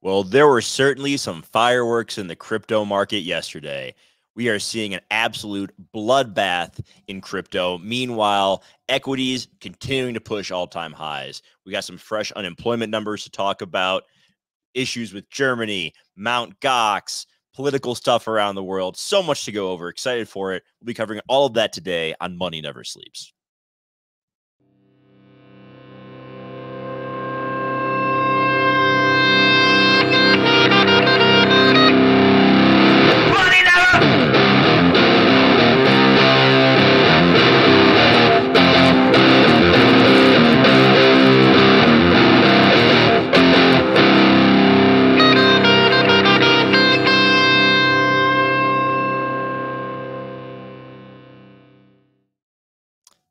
Well, there were certainly some fireworks in the crypto market yesterday. We are seeing an absolute bloodbath in crypto. Meanwhile, equities continuing to push all-time highs. We got some fresh unemployment numbers to talk about, issues with Germany, Mount Gox, political stuff around the world. So much to go over. Excited for it. We'll be covering all of that today on Money Never Sleeps.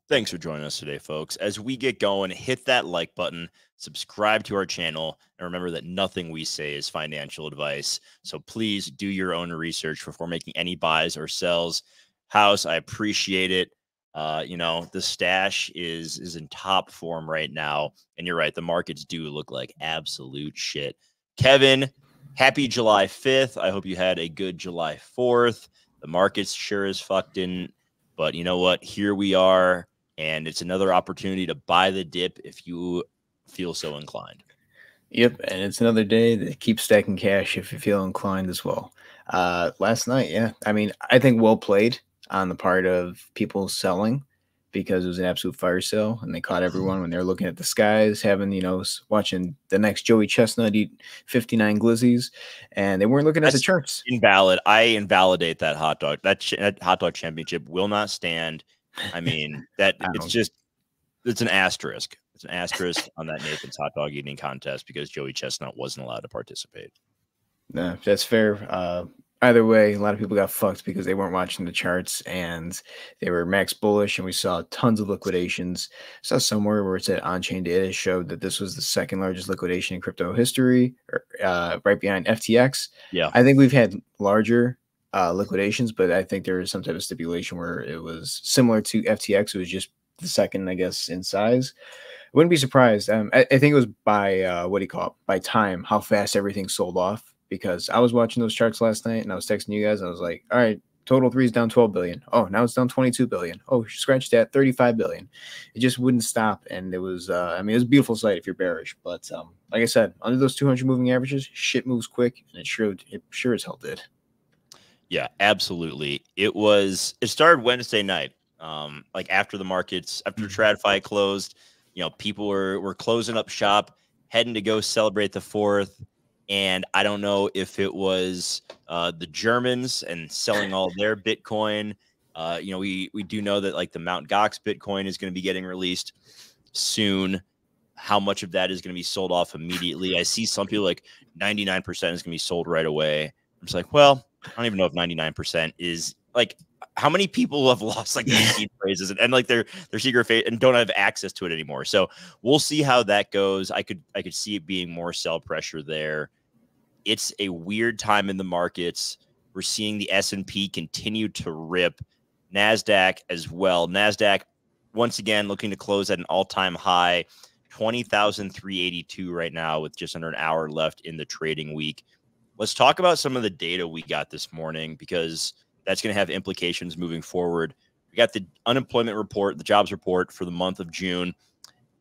Thanks for joining us today, folks. As we get going, hit that like button, subscribe to our channel, and remember that nothing we say is financial advice. So please do your own research before making any buys or sells. House, I appreciate it. The stash is in top form right now. And you're right, the markets do look like absolute shit. Kevin, happy July 5th. I hope you had a good July 4th. The markets sure as fuck didn't. But you know what? Here we are. And it's another opportunity to buy the dip if you feel so inclined. Yep, and it's another day that keeps stacking cash if you feel inclined as well. Last night, yeah, I mean, I think well played on the part of people selling because it was an absolute fire sale, and they caught everyone when they were looking at the skies, watching the next Joey Chestnut eat 59 glizzies, and they weren't looking at the charts. Invalid. I invalidate that hot dog. That hot dog championship will not stand. I mean, it's an asterisk. It's an asterisk on that Nathan's hot dog eating contest because Joey Chestnut wasn't allowed to participate. No, that's fair. Either way, a lot of people got fucked because they weren't watching the charts and they were max bullish, and we saw tons of liquidations. I saw somewhere where it said on-chain data showed that this was the second largest liquidation in crypto history, right behind FTX. Yeah, I think we've had larger liquidations, but I think there is some type of stipulation where it was similar to FTX. It was just the second, I guess, in size. I wouldn't be surprised. I think it was by time, how fast everything sold off, because I was watching those charts last night and I was texting you guys. And I was like, all right, total 3 is down 12 billion. Oh, now it's down 22 billion. Oh, scratch that, 35 billion. It just wouldn't stop. And it was, it was a beautiful sight if you're bearish. But like I said, under those 200 moving averages, shit moves quick, and it sure as hell did. Yeah, absolutely. It started Wednesday night. After the markets, after TradFi closed, people were closing up shop, heading to go celebrate the 4th. And I don't know if it was the Germans and selling all their Bitcoin. We do know that like the Mount Gox Bitcoin is going to be getting released soon. How much of that is going to be sold off immediately? I see some people like 99% is going to be sold right away. I'm just like, well, I don't even know if 99% is like, how many people have lost like their seed phrases and like their secret phase and don't have access to it anymore. So we'll see how that goes. I could see it being more sell pressure there. It's a weird time in the markets. We're seeing the S&P continue to rip, NASDAQ as well. NASDAQ once again looking to close at an all-time high, 20,382 right now with just under an hour left in the trading week. Let's talk about some of the data we got this morning because that's going to have implications moving forward. We got the unemployment report, the jobs report for the month of June.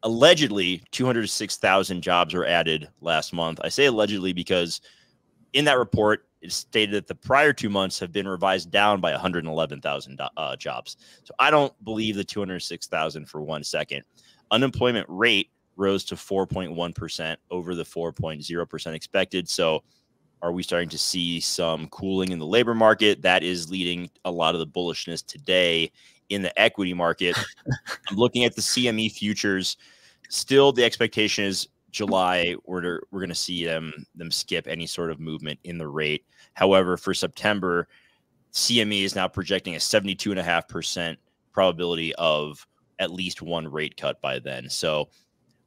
Allegedly, 206,000 jobs were added last month. I say allegedly because in that report, it stated that the prior 2 months have been revised down by 111,000 jobs. So I don't believe the 206,000 for 1 second. Unemployment rate rose to 4.1% over the 4.0% expected. So are we starting to see some cooling in the labor market? That is leading a lot of the bullishness today in the equity market. I'm looking at the CME futures. Still, the expectation is July, we're going to see them skip any sort of movement in the rate. However, for September, CME is now projecting a 72.5% probability of at least one rate cut by then. So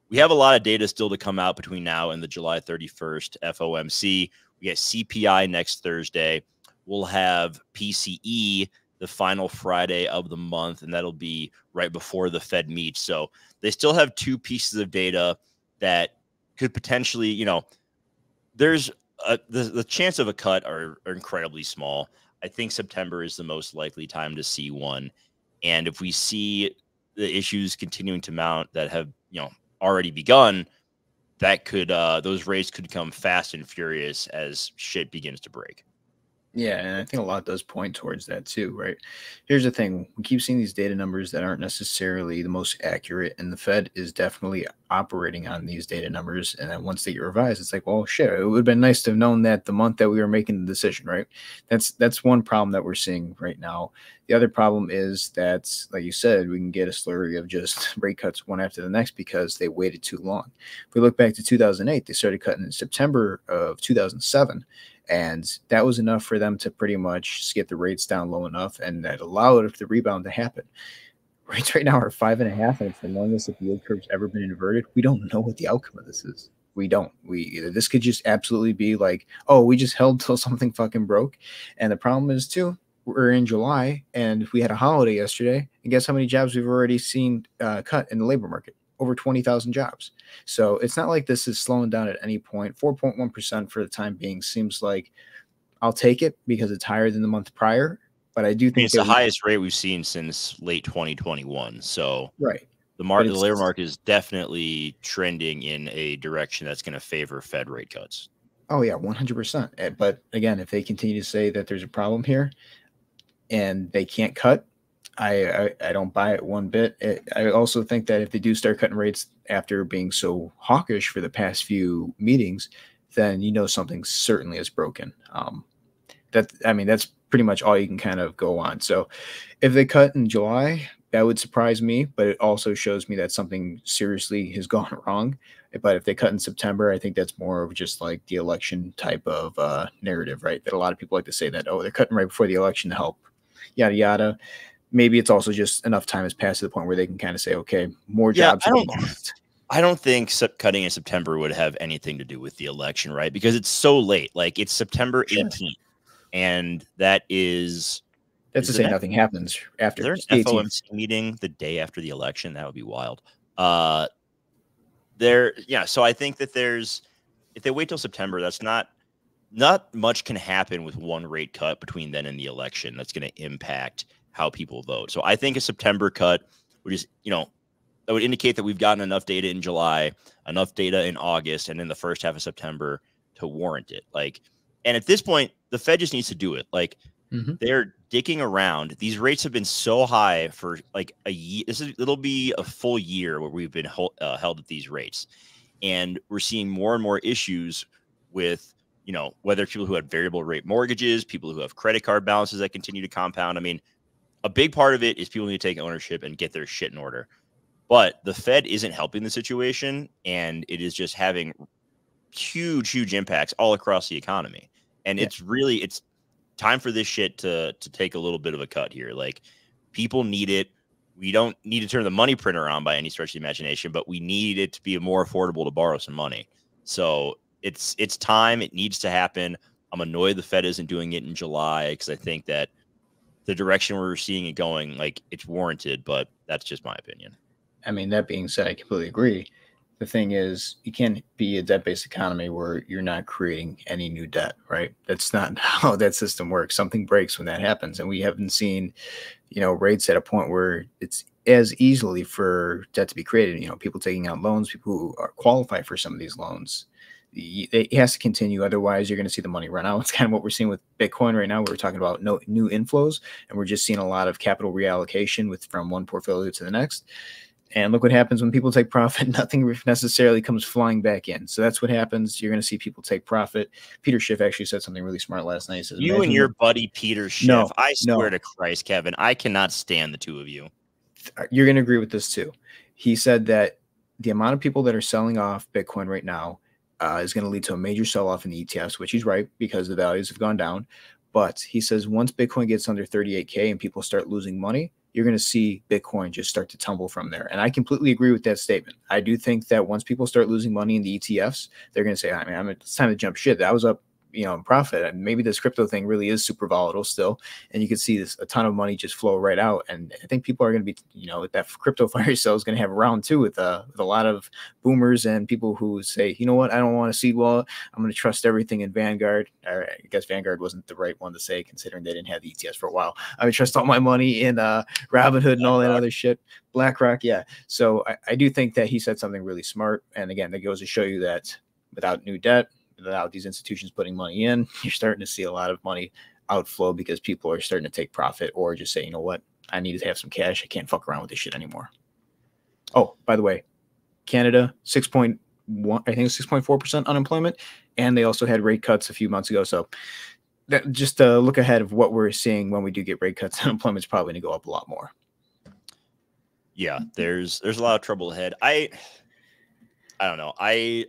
we have a lot of data still to come out between now and the July 31st FOMC. We get CPI next Thursday. We'll have PCE the final Friday of the month, and that'll be right before the Fed meets. So they still have two pieces of data that could potentially, there's the chance of a cut are incredibly small. I think September is the most likely time to see one. And if we see the issues continuing to mount that have, already begun, that could those rates could come fast and furious as shit begins to break. Yeah, and I think a lot does point towards that too, right? Here's the thing. We keep seeing these data numbers that aren't necessarily the most accurate, and the Fed is definitely operating on these data numbers. And then once they get revised, it's like, well, shit, it would have been nice to have known that the month that we were making the decision, right? That's one problem that we're seeing right now. The other problem is that, like you said, we can get a slurry of just rate cuts one after the next because they waited too long. If we look back to 2008, they started cutting in September of 2007. And that was enough for them to pretty much get the rates down low enough, and that allowed the rebound to happen. Rates right now are 5.5, and it's the longest that the yield curve's ever been inverted. We don't know what the outcome of this is. We don't. This could just absolutely be like, oh, we just held till something fucking broke. And the problem is too, we're in July, and we had a holiday yesterday, and guess how many jobs we've already seen cut in the labor market? Over 20,000 jobs. So it's not like this is slowing down at any point. 4.1% for the time being seems like I'll take it because it's higher than the month prior. But I do think it's the highest rate we've seen since late 2021. So right, the labor market is definitely trending in a direction that's going to favor Fed rate cuts. Oh yeah, 100%. But again, if they continue to say that there's a problem here and they can't cut, I don't buy it one bit. I also think that if they do start cutting rates after being so hawkish for the past few meetings, then something certainly is broken. That's pretty much all you can kind of go on. So if they cut in July, that would surprise me, but it also shows me that something seriously has gone wrong. But if they cut in September, I think that's more of just like the election type of narrative, right? That a lot of people like to say that, oh, they're cutting right before the election to help, yada, yada. Maybe it's also just enough time has passed to the point where they can kind of say, okay, more jobs are lost. I don't think cutting in September would have anything to do with the election, right? Because it's so late. Like it's September 18th, and that's to say nothing happens after. There's an FOMC meeting the day after the election. That would be wild. So I think that if they wait till September, that's not much can happen with one rate cut between then and the election. That's going to impact how people vote. So I think a September cut would just, that would indicate that we've gotten enough data in July, enough data in August, and in the first half of September to warrant it. And at this point, the Fed just needs to do it. They're dicking around. These rates have been so high for like a year. It'll be a full year where we've been held at these rates. And we're seeing more and more issues with, whether people who had variable rate mortgages, people who have credit card balances that continue to compound. I mean, a big part of it is people need to take ownership and get their shit in order. But the Fed isn't helping the situation, and it is just having huge impacts all across the economy. And it's time for this shit to take a little bit of a cut here. Like, people need it. We don't need to turn the money printer on by any stretch of the imagination, but we need it to be more affordable to borrow some money. So it's time. It needs to happen. I'm annoyed the Fed isn't doing it in July because I think that the direction we're seeing it going, like, it's warranted, but that's just my opinion. I mean, that being said, I completely agree. The thing is, you can't be a debt-based economy where you're not creating any new debt, right? That's not how that system works. Something breaks when that happens. And we haven't seen, rates at a point where it's as easily for debt to be created. People taking out loans, people who are qualified for some of these loans. It has to continue. Otherwise, you're going to see the money run out. It's kind of what we're seeing with Bitcoin right now. We're talking about no new inflows, and we're just seeing a lot of capital reallocation from one portfolio to the next. And look what happens when people take profit. Nothing necessarily comes flying back in. So that's what happens. You're going to see people take profit. Peter Schiff actually said something really smart last night. He says, you and your buddy Peter Schiff, I swear to Christ, Kevin, I cannot stand the two of you. You're going to agree with this too. He said that the amount of people that are selling off Bitcoin right now is going to lead to a major sell-off in the ETFs, which he's right because the values have gone down. But he says once Bitcoin gets under 38K and people start losing money, you're going to see Bitcoin just start to tumble from there. And I completely agree with that statement. I do think that once people start losing money in the ETFs, they're going to say, it's time to jump shit. That was up in profit. And maybe this crypto thing really is super volatile still, and you can see a ton of money just flow right out. And I think people are going to be, that crypto fire sale is going to have a round two with a lot of boomers and people who say, you know what, I don't want a seed wallet. I'm going to trust everything in Vanguard. Or I guess Vanguard wasn't the right one to say, considering they didn't have the ETFs for a while. I would trust all my money in Robinhood and all that other shit. BlackRock, yeah. So I do think that he said something really smart. And again, that goes to show you that without new debt, without these institutions putting money in, you're starting to see a lot of money outflow because people are starting to take profit or just say, you know what, I need to have some cash. I can't fuck around with this shit anymore. Oh, by the way, Canada, 6.1, I think 6.4% unemployment. And they also had rate cuts a few months ago. So that, just a look ahead of what we're seeing when we do get rate cuts, unemployment's probably going to go up a lot more. Yeah, there's a lot of trouble ahead. I don't know. I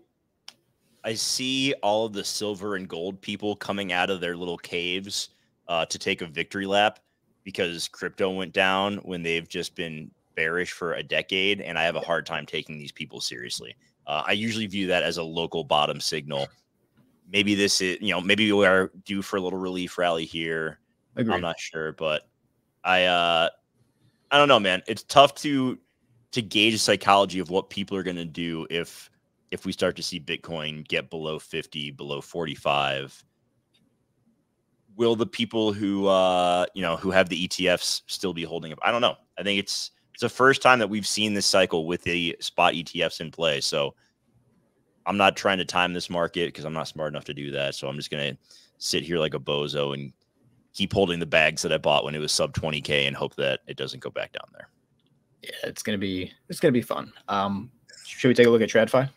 see all of the silver and gold people coming out of their little caves to take a victory lap because crypto went down when they've just been bearish for a decade, and I have a hard time taking these people seriously. I usually view that as a local bottom signal. Maybe this is, maybe we are due for a little relief rally here. Agreed. I'm not sure, but I don't know, man. It's tough to gauge the psychology of what people are going to do if we start to see Bitcoin get below 50, below 45. Will the people who who have the ETFs still be holding up? I don't know. I think it's the first time that we've seen this cycle with the spot ETFs in play. So I'm not trying to time this market because I'm not smart enough to do that. So I'm just going to sit here like a bozo and keep holding the bags that I bought when it was sub 20K and hope that it doesn't go back down there. Yeah, it's gonna be fun. Should we take a look at TradFi?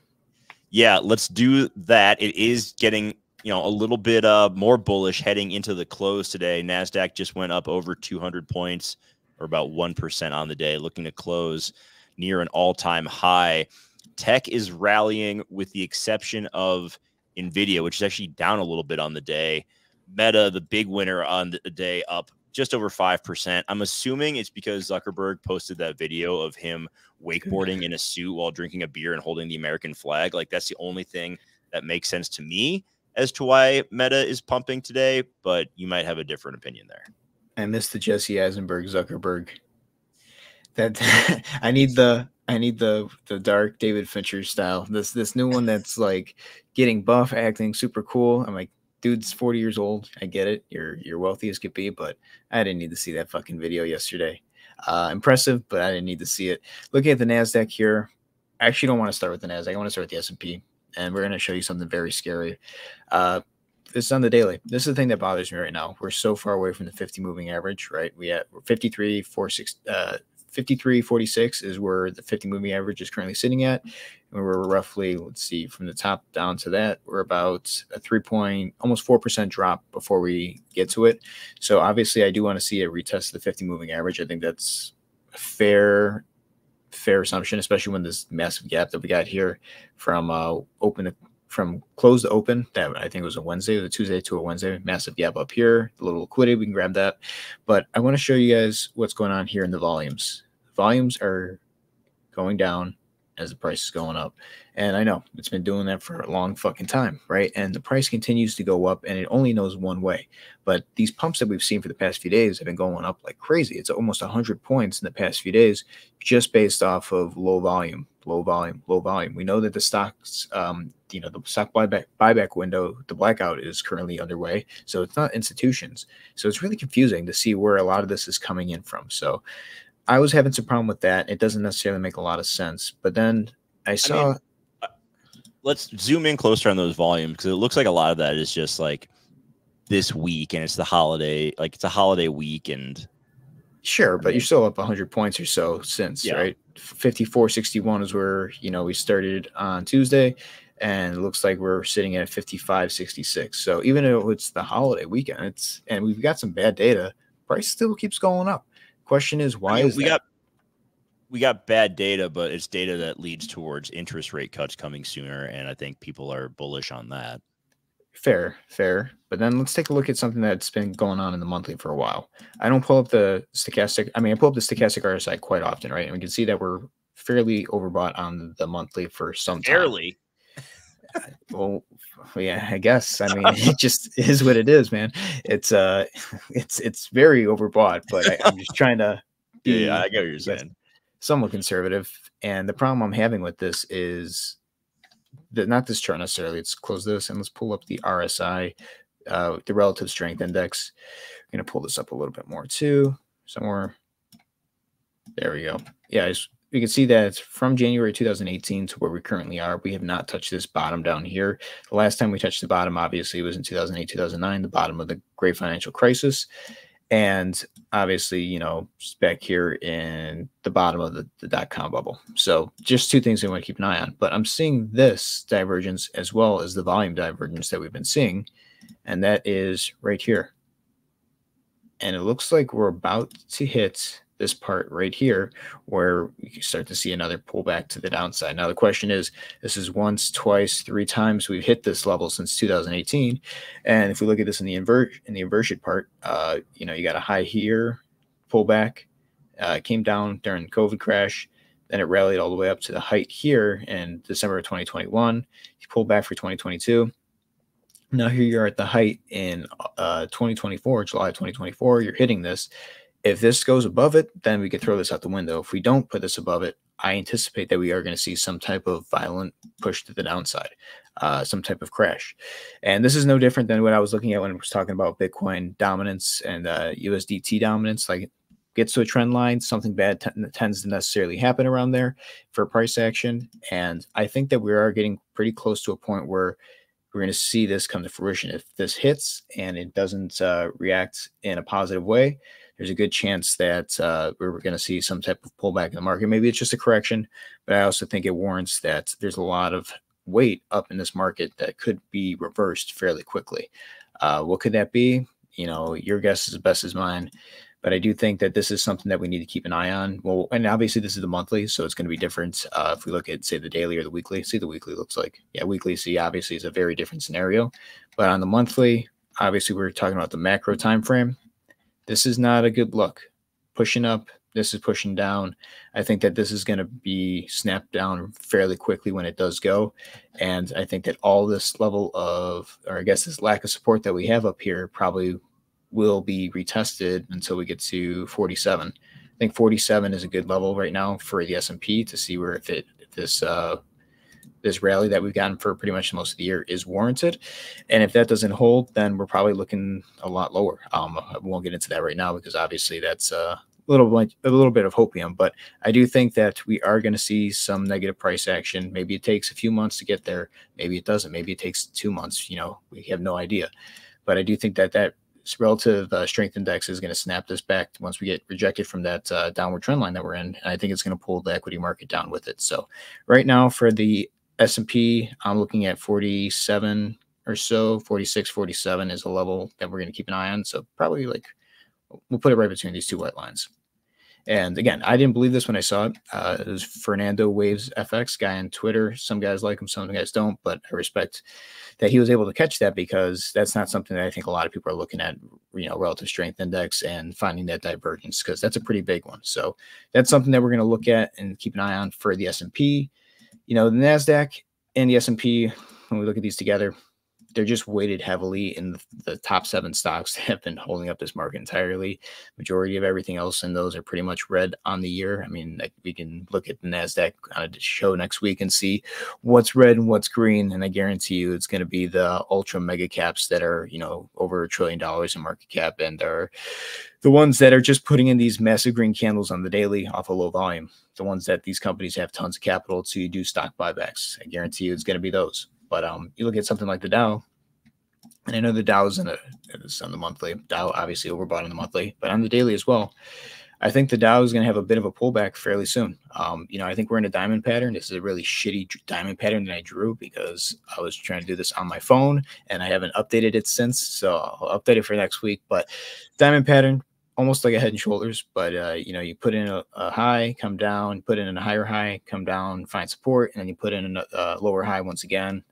Yeah, let's do that. It is getting a little bit more bullish heading into the close today. Nasdaq just went up over 200 points, or about 1% on the day, looking to close near an all-time high. Tech is rallying, with the exception of Nvidia, which is actually down a little bit on the day. Meta, the big winner on the day, up just over 5%. I'm assuming it's because Zuckerberg posted that video of him wakeboarding in a suit while drinking a beer and holding the American flag. Like, that's the only thing that makes sense to me as to why Meta is pumping today, but you might have a different opinion there. I miss the Jesse Eisenberg Zuckerberg. That I need the dark David Fincher style. This new one that's like getting buff, acting super cool. I'm like, dude's 40 years old. I get it. You're wealthy as could be, but I didn't need to see that fucking video yesterday. Impressive, but I didn't need to see it. Looking at the NASDAQ here, I actually don't want to start with the NASDAQ. I want to start with the S&P, and we're going to show you something very scary. This is on the daily. This is the thing that bothers me right now. We're so far away from the 50 moving average, right? We're 53.46 is where the 50 moving average is currently sitting at. And we're roughly, let's see, from the top down to that, we're about a almost 4% drop before we get to it. So obviously I do want to see a retest of the 50 moving average. I think that's a fair assumption, especially when this massive gap that we got here from close to open, that I think was a Wednesday, or a Tuesday to a Wednesday, massive gap up here, a little liquidity, we can grab that. But I want to show you guys what's going on here in the volumes. Volumes are going down as the price is going up. And I know it's been doing that for a long fucking time, right? And the price continues to go up, and it only knows one way. But these pumps that we've seen for the past few days have been going up like crazy. It's almost 100 points in the past few days, just based off of low volume. We know that the stocks, the stock buyback window, the blackout is currently underway. So it's not institutions. So it's really confusing to see where a lot of this is coming in from. So I was having some problem with that. It doesn't necessarily make a lot of sense. But then I saw. Let's zoom in closer on those volumes, because it looks like a lot of that is just like this week, and it's the holiday, like it's a holiday week, and sure, but you're still up 100 points or so since, right? 54.61 is where we started on Tuesday, and it looks like we're sitting at 55.66. So even though it's the holiday weekend, and we've got some bad data, price still keeps going up. Question is, why is that? We got bad data, but it's data that leads towards interest rate cuts coming sooner, and I think people are bullish on that. Fair. But then let's take a look at something that's been going on in the monthly for a while. I don't pull up the stochastic. I pull up the stochastic RSI quite often, right? And we can see that we're fairly overbought on the monthly for some time. Fairly. Well, Yeah, I guess. I mean, it just is what it is, man. It's it's very overbought, but I'm just trying to Yeah, be, I get what you're I guess, saying. somewhat conservative. And the problem I'm having with this is that not this chart necessarily. Let's close this and let's pull up the RSI, the relative strength index. I'm gonna pull this up a little bit more too, somewhere. There we go. Yeah, you can see that from January 2018 to where we currently are, we have not touched this bottom down here. The last time we touched the bottom, obviously, was in 2008, 2009, the bottom of the great financial crisis. And obviously, you know, back here in the bottom of the dot-com bubble. So just two things I want to keep an eye on. But I'm seeing this divergence as well as the volume divergence that we've been seeing. And that is right here. And it looks like we're about to hit this part right here where we can start to see another pullback to the downside. Now the question is, this is once, twice, three times we've hit this level since 2018. And if we look at this in the inversion part, you know, you got a high here, pullback, came down during the COVID crash, then it rallied all the way up to the height here in December of 2021. You pulled back for 2022. Now here you're at the height in 2024, July 2024, you're hitting this. If this goes above it, then we could throw this out the window. If we don't put this above it, I anticipate that we are going to see some type of violent push to the downside, some type of crash. And this is no different than what I was looking at when I was talking about Bitcoin dominance and USDT dominance. Like, gets to a trend line, something bad tends to necessarily happen around there for price action. And I think that we are getting pretty close to a point where we're going to see this come to fruition. If this hits and it doesn't react in a positive way, there's a good chance that we're going to see some type of pullback in the market. Maybe it's just a correction, but I also think it warrants that there's a lot of weight up in this market that could be reversed fairly quickly. What could that be? You know, your guess is as best as mine. But I do think that this is something that we need to keep an eye on. Well, and obviously this is the monthly, so it's going to be different. If we look at, say, the daily or the weekly, see the weekly looks like, yeah, weekly, see, obviously is a very different scenario. But on the monthly, obviously we're talking about the macro time frame. This is not a good look. Pushing up, this is pushing down. I think that this is going to be snapped down fairly quickly when it does go. And I think that all this level of, or I guess this lack of support that we have up here probably will be retested until we get to 47. I think 47 is a good level right now for the S&P to see where if this rally that we've gotten for pretty much most of the year is warranted. And if that doesn't hold, then we're probably looking a lot lower. I won't get into that right now because obviously that's a little bit of hopium, but I do think that we are going to see some negative price action. Maybe it takes a few months to get there. Maybe it doesn't. Maybe it takes 2 months. You know, we have no idea. But I do think that relative strength index is going to snap this back once we get rejected from that downward trend line that we're in. And I think it's going to pull the equity market down with it. So right now for the S&P, I'm looking at 47 or so, 46, 47 is a level that we're going to keep an eye on. So probably like, we'll put it right between these two white lines. And again, I didn't believe this when I saw it. It was Fernando Waves FX guy on Twitter. Some guys like him, some guys don't, but I respect that he was able to catch that because that's not something that I think a lot of people are looking at, you know, relative strength index and finding that divergence, because that's a pretty big one. So that's something that we're going to look at and keep an eye on for the S&P. You know, the NASDAQ and the S&P, when we look at these together, they're just weighted heavily in the top 7 stocks that have been holding up this market entirely. Majority of everything else in those are pretty much red on the year. I mean, like, we can look at the NASDAQ on a show next week and see what's red and what's green. And I guarantee you it's going to be the ultra mega caps that are, you know, over $1 trillion in market cap, and are the ones that are just putting in these massive green candles on the daily off a low volume. The ones that these companies have tons of capital to do stock buybacks. I guarantee you it's going to be those. But you look at something like the Dow, and I know the Dow is on the monthly. Dow obviously overbought on the monthly, but on the daily as well. I think the Dow is going to have a bit of a pullback fairly soon. You know, I think we're in a diamond pattern. This is a really shitty diamond pattern that I drew because I was trying to do this on my phone and I haven't updated it since. So I'll update it for next week. But diamond pattern, almost like a head and shoulders. But, you know, you put in a high, come down, put in a higher high, come down, find support, and then you put in a lower high once again.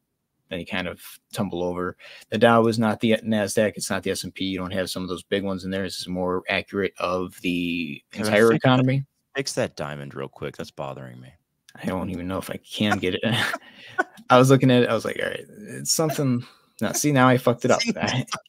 Then you kind of tumble over. The Dow is not the NASDAQ. It's not the S&P. You don't have some of those big ones in there. This is more accurate of the entire economy. Fix that diamond real quick. That's bothering me. I don't even know if I can get it. I was looking at it. I was like, all right, it's something. No, see, now I fucked it up.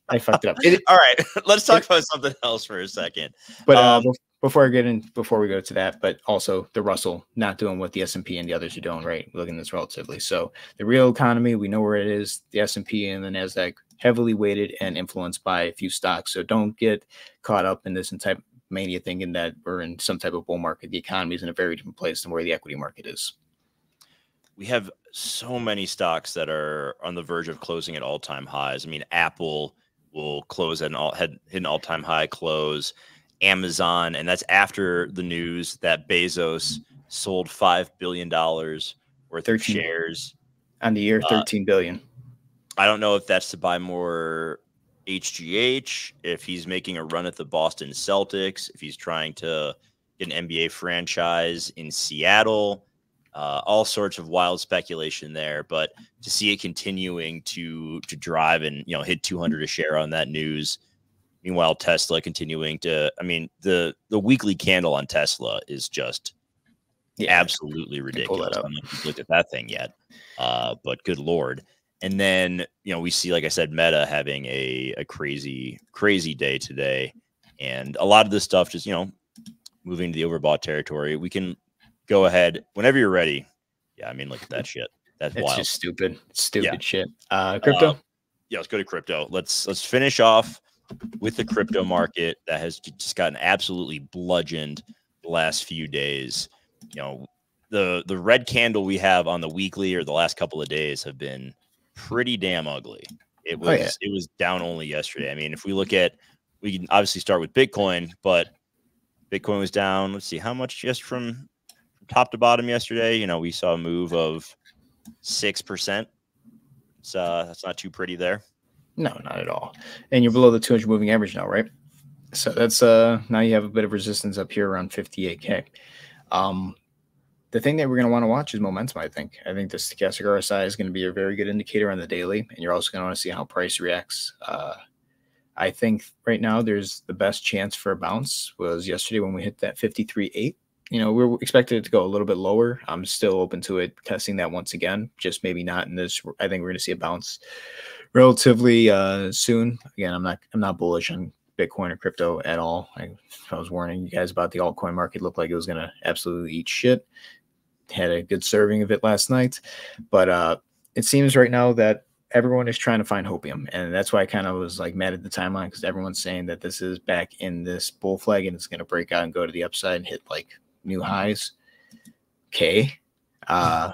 I fucked it up. All right, let's talk about something else for a second. But before we go to that, but also the Russell not doing what the S&P and the others are doing, right? Looking at this relatively. So the real economy, we know where it is. The S&P and the Nasdaq heavily weighted and influenced by a few stocks. So don't get caught up in this type of mania thinking that we're in some type of bull market. The economy is in a very different place than where the equity market is. We have so many stocks that are on the verge of closing at all-time highs. I mean, Apple will close at hit an all-time high close. Amazon, and that's after the news that Bezos sold $5 billion worth of shares on the year. 13 billion. I don't know if that's to buy more HGH, if he's making a run at the Boston Celtics, if he's trying to get an NBA franchise in Seattle. All sorts of wild speculation there, but to see it continuing to drive and hit 200 a share on that news. Meanwhile, Tesla continuing to, I mean, the weekly candle on Tesla is just absolutely ridiculous. I don't know if you've looked at that thing yet, but good Lord. And then, we see, like I said, Meta having a crazy, crazy day today. And a lot of this stuff just, moving to the overbought territory. We can go ahead whenever you're ready. Yeah, I mean, look at that shit. That's wild. Just stupid shit. Crypto. Yeah, let's go to crypto. Let's finish off with the crypto market that has just gotten absolutely bludgeoned the last few days. The red candle we have on the weekly or the last couple of days have been pretty damn ugly. It was down only yesterday. I mean, if we look at, we can obviously start with Bitcoin, but Bitcoin was down. Let's see how much just from top to bottom yesterday. We saw a move of 6%. So that's not too pretty there. No, not at all. And you're below the 200 moving average now, right? So that's now you have a bit of resistance up here around 58K. The thing that we're going to want to watch is momentum, I think. I think the stochastic RSI is going to be a very good indicator on the daily, and you're also going to want to see how price reacts. I think right now there's the best chance for a bounce was yesterday when we hit that 53.8. We're expected it to go a little bit lower. I'm still open to it testing that once again, just maybe not in this. I think we're going to see a bounce relatively soon. Again, I'm not bullish on Bitcoin or crypto at all. I was warning you guys about the altcoin market. Looked like it was going to absolutely eat shit. Had a good serving of it last night, but it seems right now that everyone is trying to find hopium, and that's why I kind of was like mad at the timeline because everyone's saying that this is back in this bull flag and it's going to break out and go to the upside and hit like new highs. Okay. Time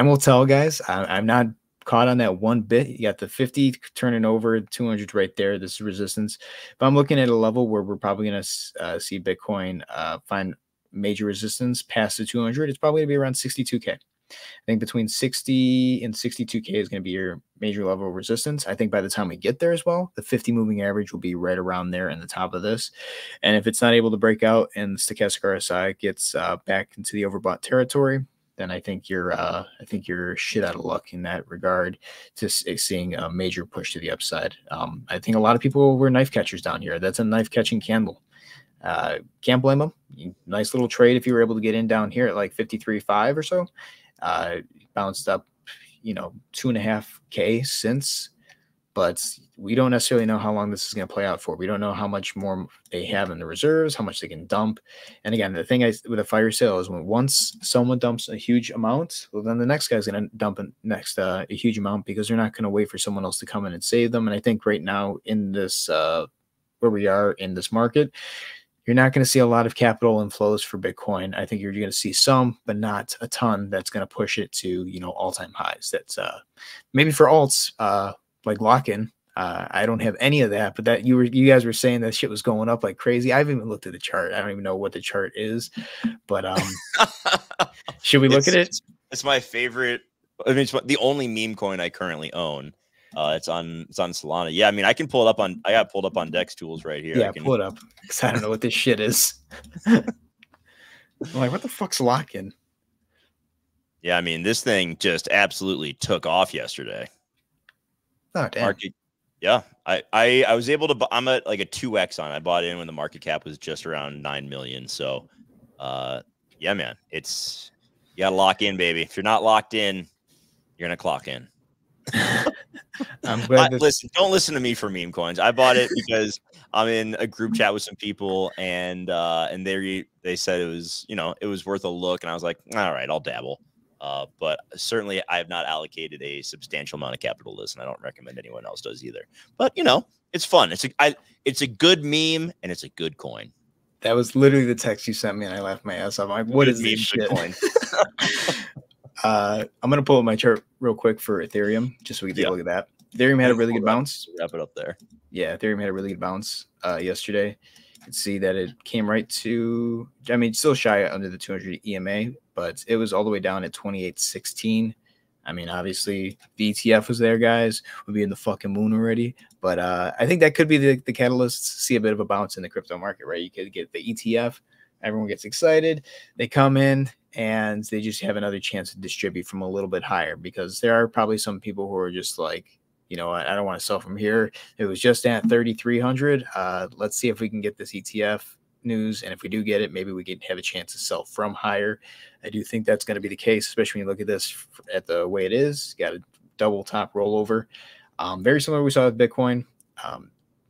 will tell, guys. I'm not caught on that one bit. You got the 50 turning over, 200 right there. This is resistance. But I'm looking at a level where we're probably going to see Bitcoin find major resistance past the 200. It's probably going to be around 62K. I think between 60 and 62K is going to be your major level of resistance. I think by the time we get there as well, the 50 moving average will be right around there in the top of this. And if it's not able to break out and the stochastic RSI gets back into the overbought territory, then I think you're shit out of luck in that regard to seeing a major push to the upside. I think a lot of people were knife catchers down here. That's a knife catching candle. Can't blame them. Nice little trade if you were able to get in down here at like 53.5 or so. Bounced up, 2.5K since, but we don't necessarily know how long this is going to play out for. We don't know how much more they have in the reserves, how much they can dump. And again, the thing with a fire sale is once someone dumps a huge amount, well, then the next guy's going to dump a huge amount because they're not going to wait for someone else to come in and save them. And I think right now in this, where we are in this market, you're not going to see a lot of capital inflows for Bitcoin. I think you're going to see some, but not a ton that's going to push it to, all-time highs. That's maybe for alts like lock-in. I don't have any of that, but that you guys were saying that shit was going up like crazy. I haven't even looked at the chart. I don't even know what the chart is, but should we look at it? It's my favorite. I mean, it's the only meme coin I currently own. It's on Solana. Yeah, I mean, I can pull it up I got it pulled up on Dex Tools right here. Yeah, pull it up because I don't know what this shit is. I'm like, what the fuck's lock-in? Yeah, I mean, this thing just absolutely took off yesterday. Oh, damn. Market, yeah, I was able to. I'm at like a 2x on. I bought in when the market cap was just around 9 million. So, yeah, man, it's You got to lock in, baby. If you're not locked in, you're going to clock in. I'm glad listen, don't listen to me for meme coins. I bought it because I'm in a group chat with some people, and they said it was, it was worth a look, and I was like, all right, I'll dabble. But certainly I have not allocated a substantial amount of capital to this, and I don't recommend anyone else does either. But it's fun. It's a good meme, and it's a good coin. That was literally the text you sent me, and I laughed my ass off. I'm like, what is this shit? Coin. I'm gonna pull up my chart real quick for Ethereum, just so we can take a look at that. Ethereum had a really good bounce. Wrap it up there. Yeah, Ethereum had a really good bounce yesterday. You can see that it came right to, I mean, still shy under the 200 EMA, but it was all the way down at 28.16. I mean, obviously, the ETF was there, guys. We'll be in the fucking moon already. But I think that could be the catalyst to see a bit of a bounce in the crypto market, right? You could get the ETF. Everyone gets excited. They come in, and they just have another chance to distribute from a little bit higher, because there are probably some people who are just like, I don't want to sell from here. It was just at 3,300. Let's see if we can get this ETF news. And if we do get it, maybe we can have a chance to sell from higher. I do think that's going to be the case, especially when you look at this at the way it is. Got a double top rollover. Very similar to what we saw with Bitcoin.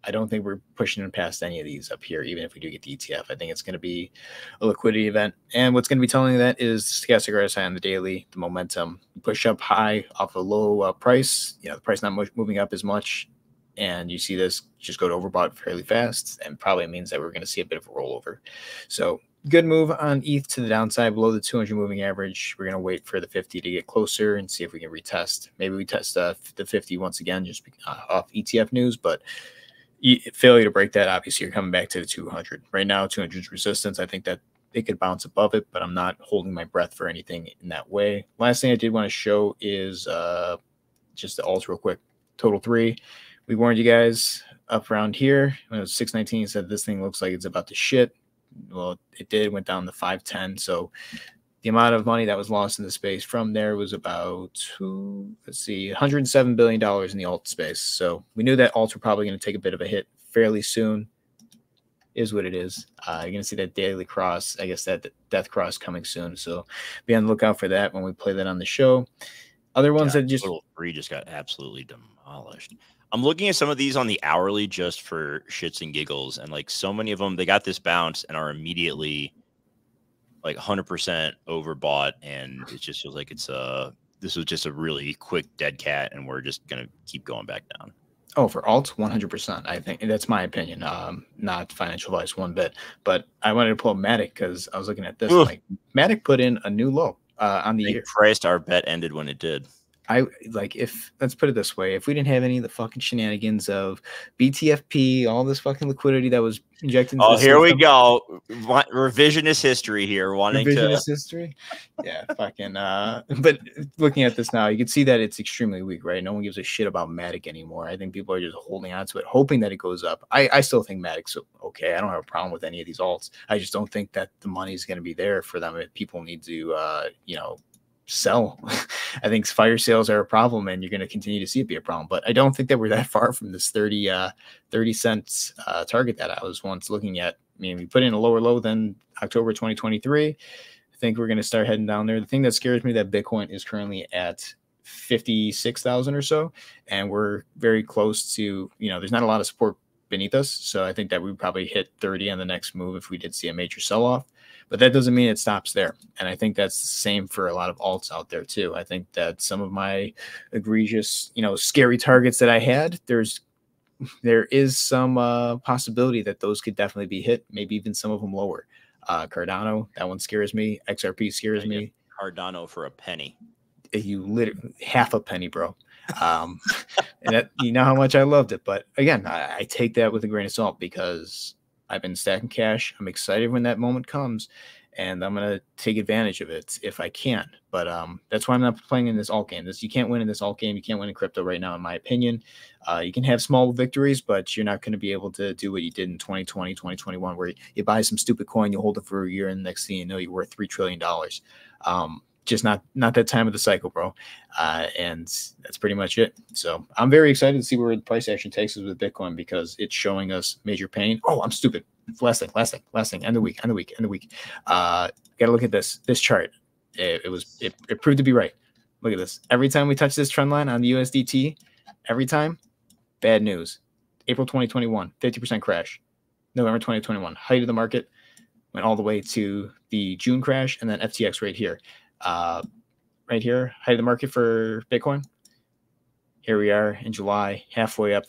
I don't think we're pushing it past any of these up here, even if we do get the ETF. I think it's going to be a liquidity event. And what's going to be telling that is stochastic RSI on the daily, the momentum, push up high off a low price. The price not moving up as much. And you see this just go to overbought fairly fast, and probably means that we're going to see a bit of a rollover. So good move on ETH to the downside below the 200 moving average. We're going to wait for the 50 to get closer and see if we can retest. Maybe we test the 50 once again, just off ETF news, but failure to break that, obviously you're coming back to the 200. Right now, 200 is resistance. I think that it could bounce above it, but I'm not holding my breath for anything in that way. Last thing I did want to show is just the alts real quick. Total 3. We warned you guys up around here when it was 619. Said this thing looks like it's about to shit. Well, it did. Went down to 510. So the amount of money that was lost in the space from there was about, $107 billion in the alt space. So we knew that alts were probably going to take a bit of a hit fairly soon. Is what it is. You're going to see that daily cross, I guess that death cross coming soon. So be on the lookout for that when we play that on the show. Other ones that just total 3 just got absolutely demolished. I'm looking at some of these on the hourly just for shits and giggles, and like so many of them, they got this bounce and are immediately like 100% overbought, and it just feels like this was just a really quick dead cat, and we're just gonna keep going back down. Oh, for alts, 100%. I think that's my opinion. Not financial advice one bit, but I wanted to pull up Matic because I was looking at this. Like Matic put in a new low on the year. Christ, our bet ended when it did. Let's put it this way, if we didn't have any of the fucking shenanigans of BTFP, all this fucking liquidity that was injected into here we go. Revisionist history here. Revisionist history? Yeah, fucking but looking at this now, you can see that it's extremely weak, right? No one gives a shit about Matic anymore. I think people are just holding on to it, hoping that it goes up. I still think Matic's okay. I don't have a problem with any of these alts. I just don't think that the money is going to be there for them. People need to sell. I think fire sales are a problem, and you're going to continue to see it be a problem. But I don't think that we're that far from this 30 cents target that I was once looking at. I mean, we put in a lower low than October 2023. I think we're going to start heading down there. The thing that scares me that Bitcoin is currently at 56,000 or so, and we're very close to, there's not a lot of support beneath us. So I think that we probably hit 30 on the next move if we did see a major sell-off. But that doesn't mean it stops there. And I think that's the same for a lot of alts out there too. I think that some of my egregious, scary targets that I had, there is some possibility that those could definitely be hit, maybe even some of them lower. Cardano, that one scares me. XRP scares me. Cardano for a penny. You literally half a penny, bro. And that, how much I loved it. But again, I take that with a grain of salt because I've been stacking cash. I'm excited when that moment comes, and I'm going to take advantage of it if I can. But that's why I'm not playing in this alt game. You can't win in this alt game. You can't win in crypto right now, in my opinion. You can have small victories, but you're not going to be able to do what you did in 2020, 2021, where you buy some stupid coin, you hold it for a year, and the next thing you know, you're worth $3 trillion. Just not that time of the cycle, bro. And that's pretty much it. So I'm very excited to see where the price action takes us with Bitcoin because it's showing us major pain. Oh, I'm stupid. Last thing. End the week. Got to look at this chart. it proved to be right. Look at this. Every time we touch this trend line on the USDT, every time, bad news. April 2021, 50% crash. November 2021, height of the market, went all the way to the June crash, and then FTX right here. Right here, height of the market for Bitcoin. Here we are in July, halfway up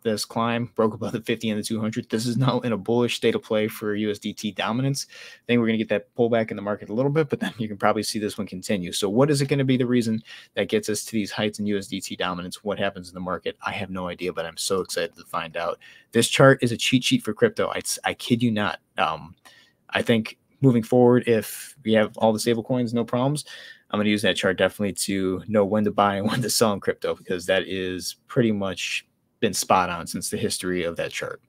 this climb, broke above the 50 and the 200. This is now in a bullish state of play for USDT dominance. I think we're going to get that pullback in the market a little bit, but then you can probably see this one continue. So what is it going to be the reason that gets us to these heights in USDT dominance? What happens in the market? I have no idea, but I'm so excited to find out. This chart is a cheat sheet for crypto. I kid you not. I think moving forward, if we have all the stable coins, no problems, I'm going to use that chart definitely to know when to buy and when to sell in crypto, because that is pretty much been spot on since the history of that chart.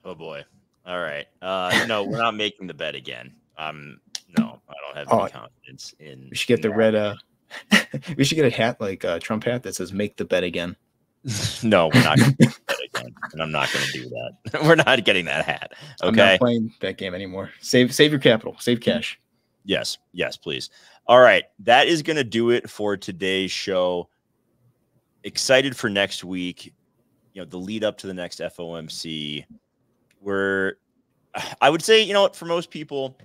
Oh boy. All right. No, we're not making the bet again. No, I don't have any confidence in. We should get the red. We should get a hat like a Trump hat that says "Make the bet again." No, we're not going to make that again, and I'm not going to do that. We're not getting that hat. Okay. I'm not playing that game anymore. Save your capital. Save cash. Yes, please. All right, that is going to do it for today's show. Excited for next week. The lead up to the next FOMC. I would say, for most people,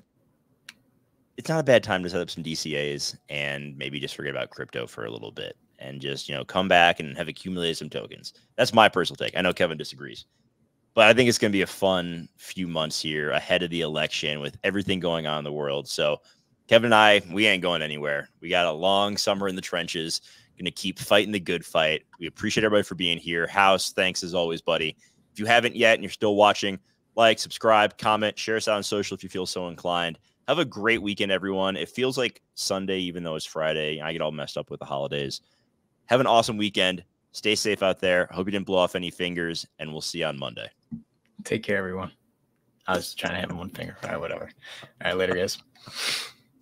it's not a bad time to set up some DCAs and maybe just forget about crypto for a little bit and just, come back and have accumulated some tokens. That's my personal take. I know Kevin disagrees. But I think it's going to be a fun few months here ahead of the election with everything going on in the world. So Kevin and I, we ain't going anywhere. We got a long summer in the trenches. Going to keep fighting the good fight. We appreciate everybody for being here. House, thanks as always, buddy. If you haven't yet and you're still watching, like, subscribe, comment, share us out on social if you feel so inclined. Have a great weekend, everyone. It feels like Sunday, even though it's Friday. I get all messed up with the holidays. Have an awesome weekend. Stay safe out there. Hope you didn't blow off any fingers, and we'll see you on Monday. Take care, everyone. I was trying to have one finger. All right, whatever. All right, later, guys.